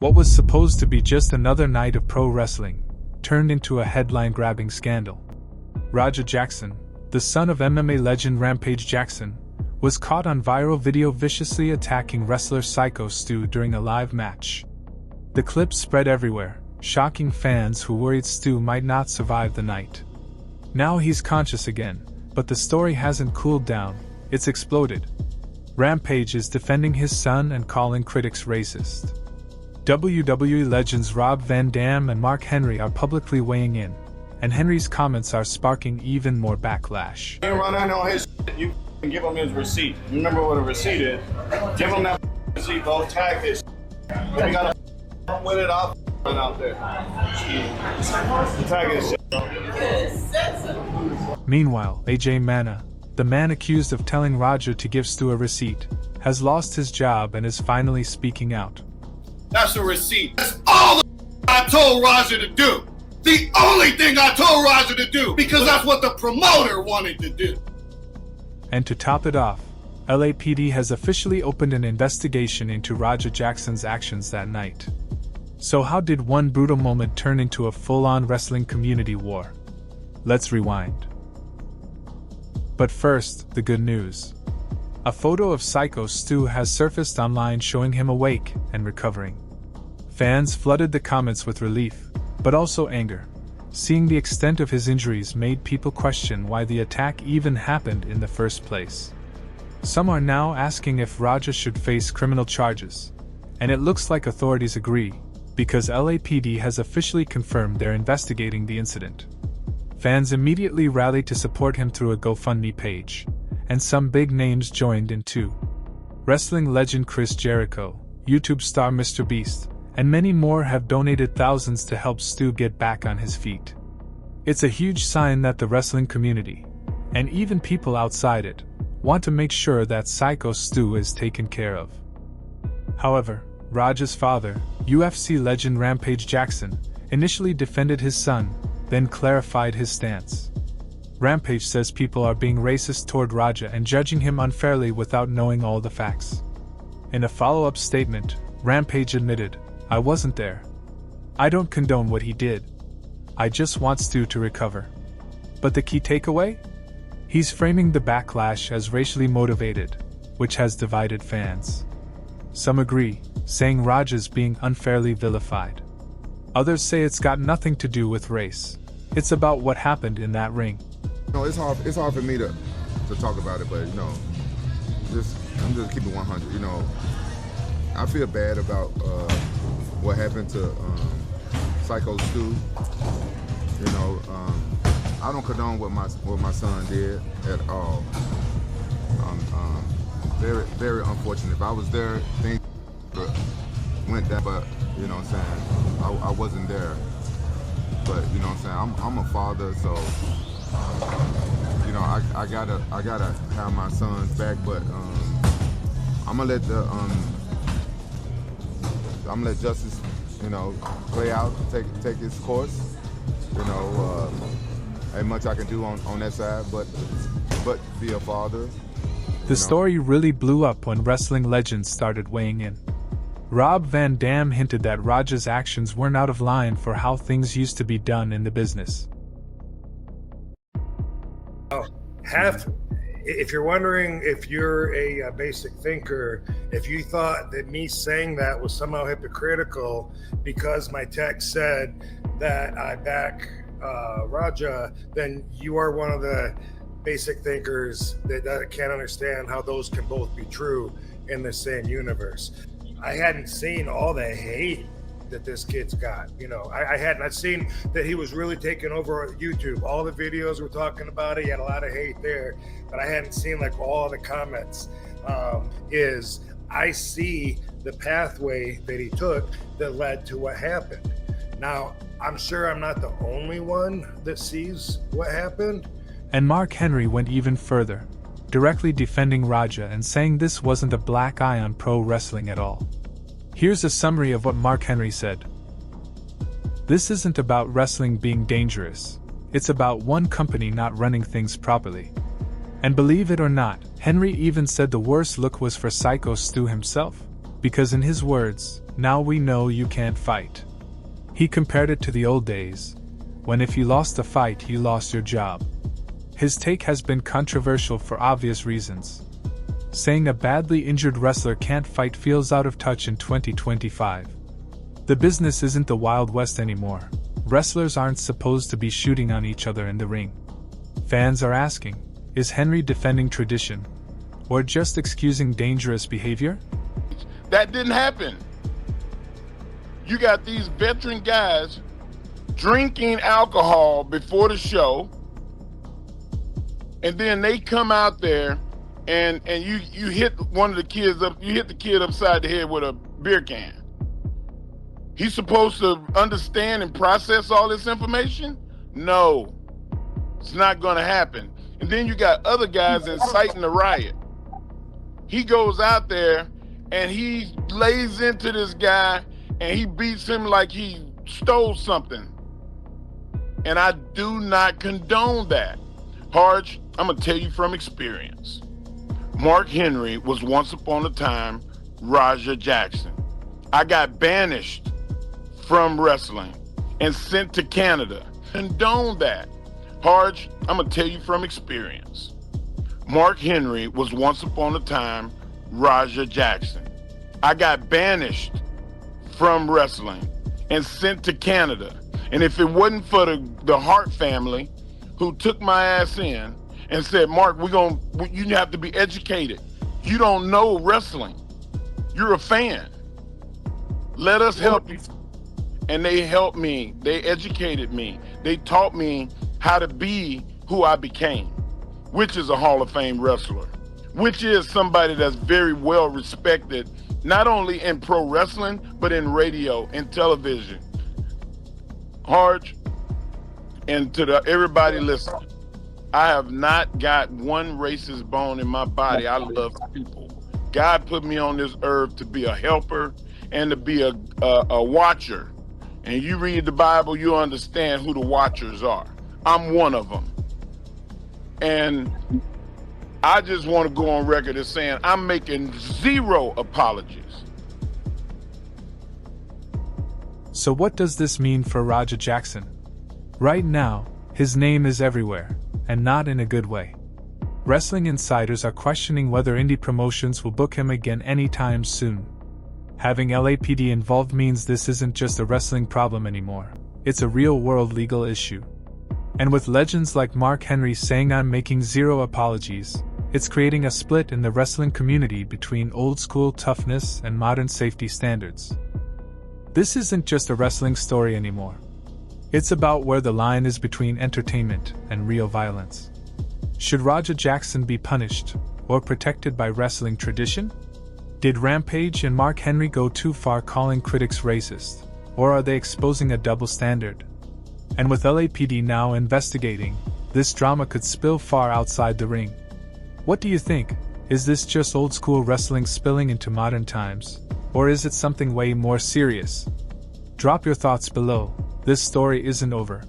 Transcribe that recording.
What was supposed to be just another night of pro wrestling turned into a headline-grabbing scandal. Raja Jackson, the son of MMA legend Rampage Jackson, was caught on viral video viciously attacking wrestler Psycho Stu during a live match. The clip spread everywhere, shocking fans who worried Stu might not survive the night. Now he's conscious again, but the story hasn't cooled down, it's exploded. Rampage is defending his son and calling critics racist. WWE legends Rob Van Dam and Mark Henry are publicly weighing in, and Henry's comments are sparking even more backlash. You run on his shit, you give him his receipt. You remember what a receipt is? Give him that receipt, go tag his shit. If you gotta with it, I'll run out there. Tag his shit. Meanwhile, AJ Mana, the man accused of telling Roger to give Stu a receipt, has lost his job and is finally speaking out. That's a receipt. That's all I told Roger to do. The only thing I told Roger to do, because that's what the promoter wanted to do. And to top it off, LAPD has officially opened an investigation into Raja Jackson's actions that night. So how did one brutal moment turn into a full-on wrestling community war? Let's rewind. But first, the good news. A photo of Psycho Stu has surfaced online showing him awake and recovering. Fans flooded the comments with relief, but also anger. Seeing the extent of his injuries made people question why the attack even happened in the first place. Some are now asking if Raja should face criminal charges, and it looks like authorities agree, because LAPD has officially confirmed they're investigating the incident. Fans immediately rallied to support him through a GoFundMe page, and some big names joined in too. Wrestling legend Chris Jericho, YouTube star Mr. Beast, and many more have donated thousands to help Stu get back on his feet. It's a huge sign that the wrestling community, and even people outside it, want to make sure that Psycho Stu is taken care of. However, Raja's father, UFC legend Rampage Jackson, initially defended his son, then clarified his stance. Rampage says people are being racist toward Raja and judging him unfairly without knowing all the facts. In a follow-up statement, Rampage admitted, "I wasn't there. I don't condone what he did. I just want Stu to recover." But the key takeaway? He's framing the backlash as racially motivated, which has divided fans. Some agree, saying Raja's being unfairly vilified. Others say it's got nothing to do with race. It's about what happened in that ring. No, it's hard for me to talk about it, but I'm just keeping 100. I feel bad about what happened to Psycho Stu. I don't condone what my son did at all. Very, very unfortunate. If I was there, things went down, but I wasn't there. But I'm a father, so I gotta have my son's back. But I'm gonna let justice play out, take its course. Ain't much I can do on that side, but be a father. The story really blew up when wrestling legends started weighing in. Rob Van Dam hinted that Raja's actions weren't out of line for how things used to be done in the business. If you're wondering if you're a basic thinker, if you thought that me saying that was somehow hypocritical because my text said that I back Raja, then you are one of the basic thinkers that can't understand how those can both be true in the same universe. I hadn't seen all the hate that this kid's got. I hadn't seen that he was really taking over YouTube. All the videos were talking about it. He had a lot of hate there, but I hadn't seen all the comments. I see the pathway that he took that led to what happened. Now, I'm sure I'm not the only one that sees what happened. And Mark Henry went even further, directly defending Raja and saying this wasn't a black eye on pro wrestling at all. Here's a summary of what Mark Henry said. "This isn't about wrestling being dangerous. It's about one company not running things properly." And believe it or not, Henry even said the worst look was for Psycho Stu himself. Because in his words, now we know you can't fight. He compared it to the old days, when if you lost a fight, you lost your job. His take has been controversial for obvious reasons. Saying a badly injured wrestler can't fight feels out of touch in 2025. The business isn't the Wild West anymore. Wrestlers aren't supposed to be shooting on each other in the ring. Fans are asking, is Henry defending tradition? Or just excusing dangerous behavior? That didn't happen. You got these veteran guys drinking alcohol before the show, and then they come out there and you hit one of the kids up, you hit the kid upside the head with a beer can. He's supposed to understand and process all this information? No, it's not going to happen. And then you got other guys inciting the riot. He goes out there and he lays into this guy and he beats him like he stole something. And I do not condone that. Harge, I'm going to tell you from experience. Mark Henry was once upon a time Raja Jackson. I got banished from wrestling and sent to Canada. Condone that. Harge, I'm going to tell you from experience. Mark Henry was once upon a time Raja Jackson. I got banished from wrestling and sent to Canada. And if it wasn't for the Hart family who took my ass in and said, Mark, you have to be educated. You don't know wrestling. You're a fan. Let us help you. And they helped me. They educated me. They taught me how to be who I became, which is a Hall of Fame wrestler, which is somebody that's very well respected, not only in pro wrestling, but in radio and television. Harge, and to everybody listening, I have not got one racist bone in my body. I love people. God put me on this earth to be a helper and to be a watcher. And you read the Bible, you understand who the watchers are. I'm one of them. And I just want to go on record as saying I'm making zero apologies. So what does this mean for Raja Jackson? Right now, his name is everywhere, and not in a good way. Wrestling insiders are questioning whether indie promotions will book him again anytime soon. Having LAPD involved means this isn't just a wrestling problem anymore. It's a real-world legal issue. And with legends like Mark Henry saying I'm making zero apologies, it's creating a split in the wrestling community between old-school toughness and modern safety standards. This isn't just a wrestling story anymore. It's about where the line is between entertainment and real violence. Should Raja Jackson be punished or protected by wrestling tradition? Did Rampage and Mark Henry go too far calling critics racist, or are they exposing a double standard? And with LAPD now investigating, this drama could spill far outside the ring. What do you think? Is this just old-school wrestling spilling into modern times, or is it something way more serious? Drop your thoughts below. This story isn't over.